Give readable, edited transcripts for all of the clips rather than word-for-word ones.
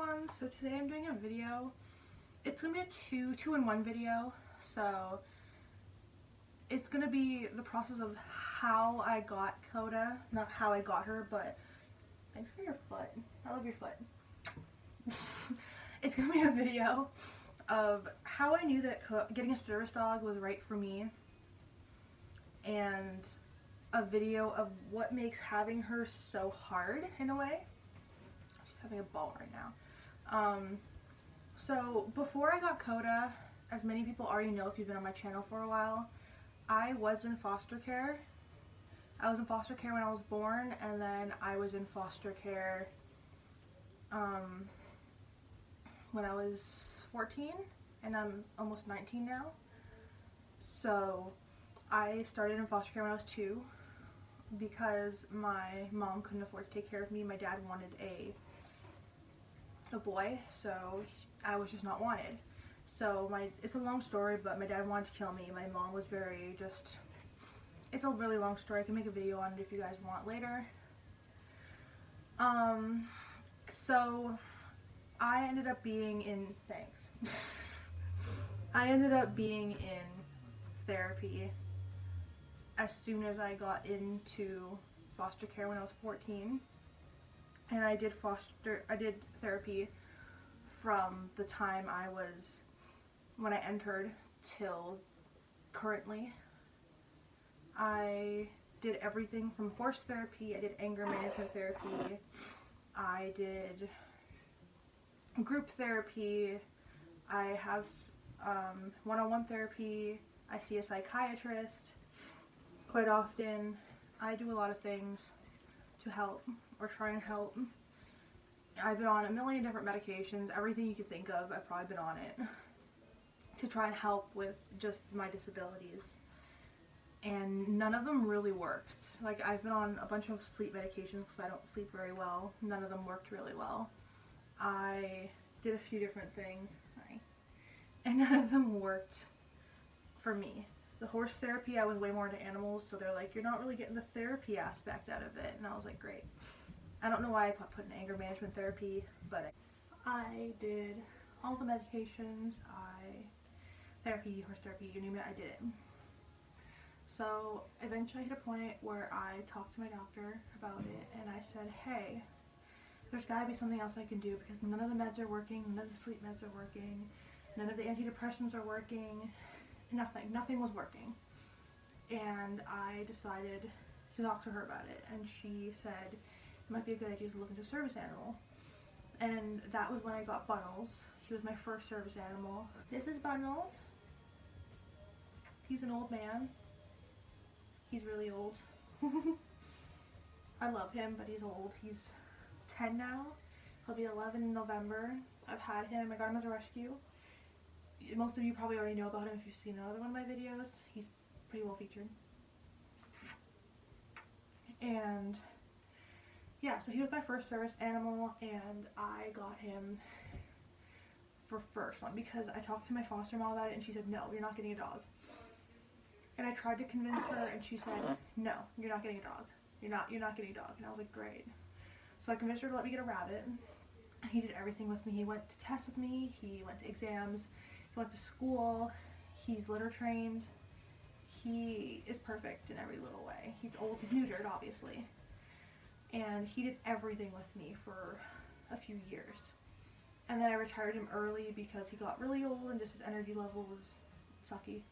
everyone. So today I'm doing a video. It's gonna be a two-in-one video. So it's gonna be the process of how I got Coda, not how I got her, but thanks for your foot. I love your foot. It's gonna be a video of how I knew that getting a service dog was right for me, and a video of what makes having her so hard in a way. She's having a ball right now. So before I got Coda, as many people already know if you've been on my channel for a while, I was in foster care. I was in foster care when I was born, and then I was in foster care when I was 14, and I'm almost 19 now. So I started in foster care when I was 2 because my mom couldn't afford to take care of me. My dad wanted a boy, so I was just not wanted. So it's a long story, but my dad wanted to kill me. My mom was very it's a really long story. I can make a video on it if you guys want later. So I ended up being in I ended up being in therapy as soon as I got into foster care when I was 14. And I did therapy from the time when I entered till currently. I did everything from horse therapy, I did anger management therapy, I did group therapy, I have one-on-one therapy, I see a psychiatrist quite often. I do a lot of things to help or try and help. I've been on a million different medications, everything you could think of, I've probably been on it to try and help with just my disabilities, and none of them really worked. Like, I've been on a bunch of sleep medications because I don't sleep very well. None of them worked really well. I did a few different things, and none of them worked for me. The horse therapy, I was way more into animals, so they're like, you're not really getting the therapy aspect out of it, and I was like, great. I don't know why I put in anger management therapy, but I did all the medications, therapy, horse therapy, you name it, I did it. So eventually I hit a point where I talked to my doctor about it, and I said, hey, there's gotta be something else I can do, because none of the meds are working, none of the sleep meds are working, none of the antidepressants are working, nothing was working. And I decided to talk to her about it, and she said it might be a good idea to look into a service animal. And that was when I got Bunnels. He was my first service animal. This is Bunnels. He's an old man. He's really old. I love him, but he's old. He's 10 now. He'll be 11 in November. I've had him. I got him as a rescue. Most of you probably already know about him if you've seen another one of my videos. He's pretty well featured. And yeah, so he was my first service animal, and I got him for first one because I talked to my foster mom about it, and she said, no, you're not getting a dog. And I tried to convince her, and she said, no, you're not getting a dog. You're not getting a dog. And I was like, great. So I convinced her to let me get a rabbit. He did everything with me. He went to tests with me. He went to exams. He went to school. He's litter trained. He is perfect in every little way. He's old. He's neutered, obviously. And he did everything with me for a few years. And then I retired him early because he got really old and just his energy level was sucky.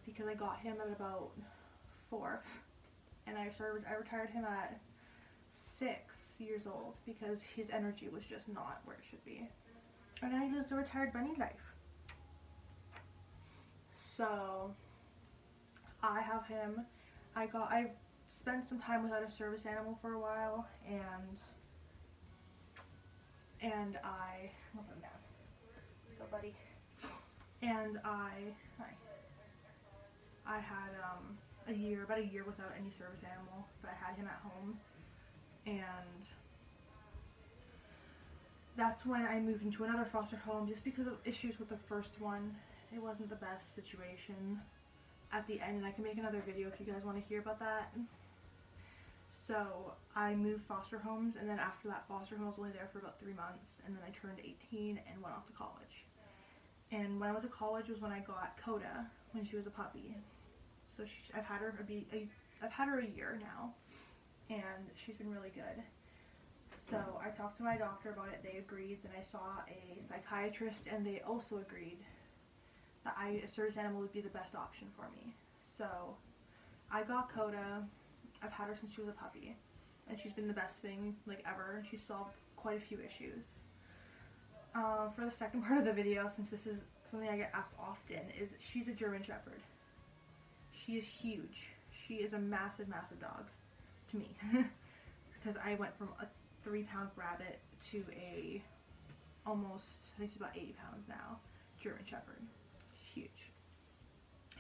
Because I got him at about 4, and I retired him at 6 years old because his energy was just not where it should be. And now he lives a retired bunny life. So I have him. I spent some time without a service animal for a while, and I look him down. Go, buddy. And I had about a year without any service animal, but I had him at home, and that's when I moved into another foster home just because of issues with the first one. It wasn't the best situation at the end, and I can make another video if you guys want to hear about that. So I moved foster homes, and then after that foster home I was only there for about 3 months, and then I turned 18 and went off to college. And when I went to college was when I got Coda, when she was a puppy. So I've had her a year now, and she's been really good. So I talked to my doctor about it, they agreed, then I saw a psychiatrist, and they also agreed that a service animal would be the best option for me. So I got Coda. I've had her since she was a puppy, and she's been the best thing like ever. She's solved quite a few issues. For the second part of the video, since this is something I get asked often, is she's a German Shepherd. She is huge. She is a massive, massive dog to me because I went from a 3-pound rabbit to a almost, I think she's about 80 pounds now, German Shepherd. She's huge.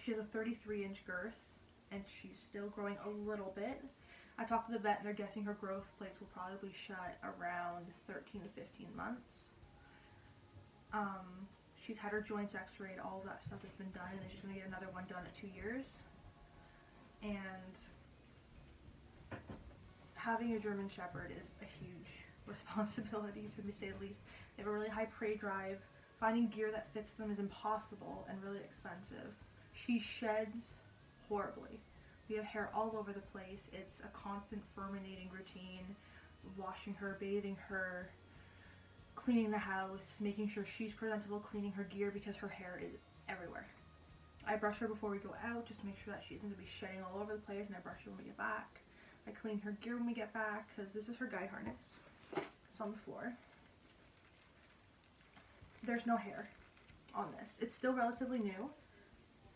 She has a 33-inch girth, and she's still growing a little bit. I talked to the vet, and they're guessing her growth plates will probably shut around 13 to 15 months. She's had her joints x-rayed, all of that stuff has been done, and then she's going to get another one done at 2 years. And having a German Shepherd is a huge responsibility, to say the least. They have a really high prey drive. Finding gear that fits them is impossible and really expensive. She sheds horribly. We have hair all over the place. It's a constant furminating routine, washing her, bathing her, cleaning the house, making sure she's presentable, cleaning her gear because her hair is everywhere. I brush her before we go out just to make sure that she isn't going to be shedding all over the place, and I brush her when we get back. I clean her gear when we get back because this is her guide harness. It's on the floor. There's no hair on this. It's still relatively new.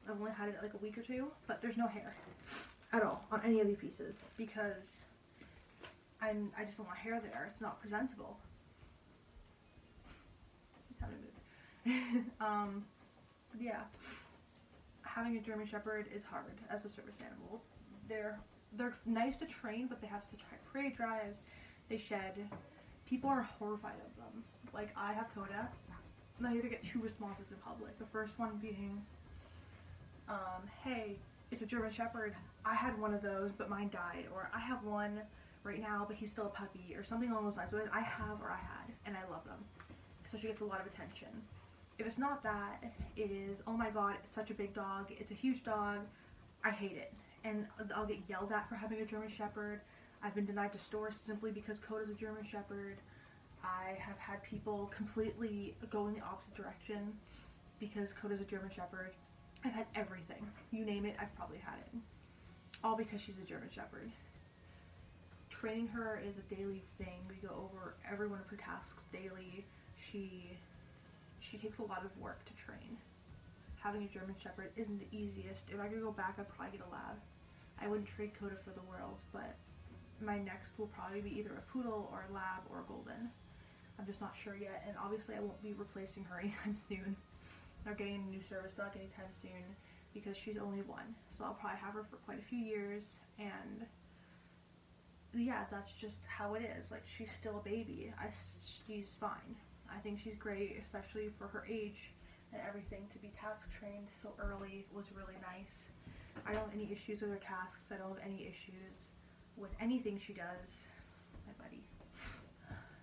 I've only had it like a week or two, but there's no hair at all on any of these pieces because I just don't want hair there. It's not presentable. Just having a mood. Yeah, having a German Shepherd is hard as a service animal. They're nice to train, but they have such high prey drives. They shed. People are horrified of them. Like, I have Coda, and I either get 2 responses in public. The first one being, hey, it's a German Shepherd. I had one of those, but mine died. Or I have one right now, but he's still a puppy. Or something along those lines. So I have or I had, and I love them. So she gets a lot of attention. If it's not that, it is, oh my god, it's such a big dog. It's a huge dog. I hate it. And I'll get yelled at for having a German Shepherd. I've been denied to stores simply because Coda's a German Shepherd. I have had people completely go in the opposite direction because Coda's a German Shepherd. I've had everything. You name it, I've probably had it. All because she's a German Shepherd. Training her is a daily thing. We go over every one of her tasks daily. She takes a lot of work to train. Having a German Shepherd isn't the easiest. If I could go back, I'd probably get a lab. I wouldn't trade Coda for the world, but my next will probably be either a poodle or a lab or a golden. I'm just not sure yet, and obviously I won't be replacing her anytime soon. Or getting a new service dog anytime soon because she's only 1. So I'll probably have her for quite a few years, and yeah, that's just how it is. Like, she's still a baby. She's fine. I think she's great, especially for her age and everything. To be task trained so early was really nice. I don't have any issues with her tasks. I don't have any issues with anything she does. My buddy.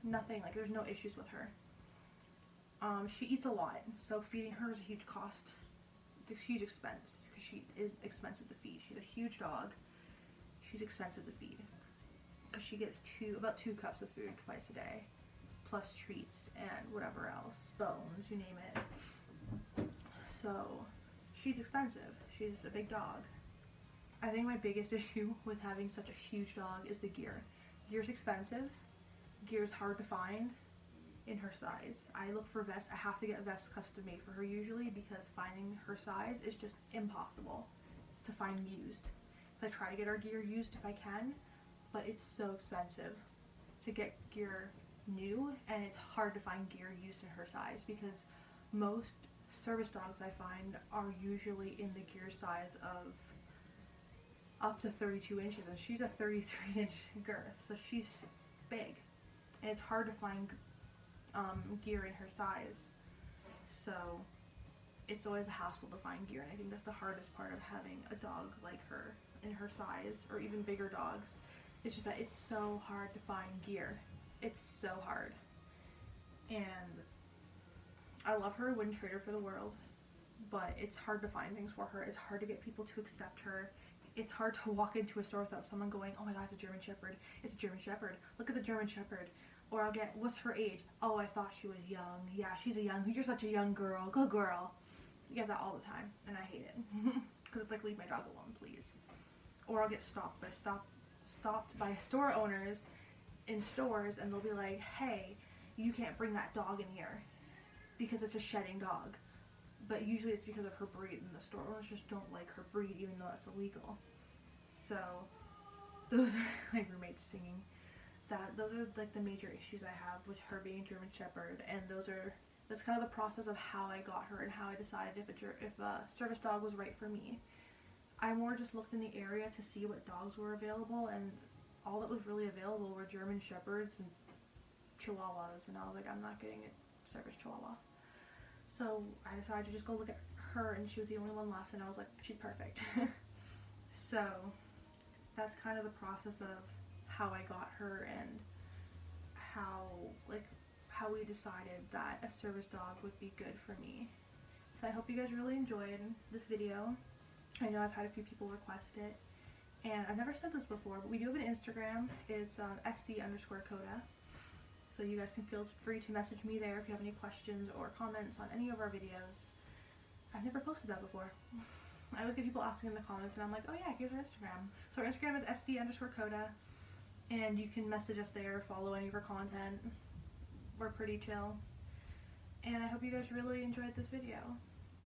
Nothing. Like, there's no issues with her. She eats a lot, so feeding her is a huge cost. It's a huge expense because she is expensive to feed. She's a huge dog. She's expensive to feed because she gets about 2 cups of food twice a day, plus treats and whatever else, bones, you name it. So she's expensive. She's a big dog. I think my biggest issue with having such a huge dog is the gear. Gear's expensive. Gear's hard to find in her size. I look for vests. I have to get vests custom made for her usually because finding her size is just impossible to find used. So I try to get our gear used if I can, but it's so expensive to get gear new, and it's hard to find gear used in her size because most service dogs I find are usually in the gear size of up to 32 inches, and she's a 33-inch girth, so she's big, and it's hard to find gear in her size, so it's always a hassle to find gear, and I think that's the hardest part of having a dog like her in her size, or even bigger dogs, It's just that it's so hard to find gear. It's so hard. And I love her, wouldn't trade her for the world, but it's hard to find things for her. It's hard to get people to accept her. It's hard to walk into a store without someone going, oh my god, it's a German Shepherd. It's a German Shepherd. Look at the German Shepherd. Or I'll get, what's her age? Oh, I thought she was young. Yeah, she's a young, you're such a young girl. Good girl. You get that all the time, and I hate it. Because it's like, leave my dog alone, please. Or I'll get stopped by store owners in stores, and they'll be like, hey, you can't bring that dog in here because it's a shedding dog. But usually it's because of her breed, and the store owners just don't like her breed, even though it's illegal. So those are my roommates singing. Those are like the major issues I have with her being German Shepherd, and that's kind of the process of how I got her and how I decided if a service dog was right for me. I more just looked in the area to see what dogs were available, and all that was really available were German Shepherds and Chihuahuas, and I was like, I'm not getting a service Chihuahua. So I decided to just go look at her, and she was the only one left, and I was like, she's perfect. So that's kind of the process of how I got her, and how we decided that a service dog would be good for me. So I hope you guys really enjoyed this video. I know I've had a few people request it, and I've never said this before, but we do have an Instagram. It's SD_Coda. So you guys can feel free to message me there if you have any questions or comments on any of our videos. I've never posted that before. I always get people asking in the comments, and I'm like, oh yeah, here's our Instagram. So our Instagram is SD_Coda, and you can message us there, follow any of our content. We're pretty chill. And I hope you guys really enjoyed this video.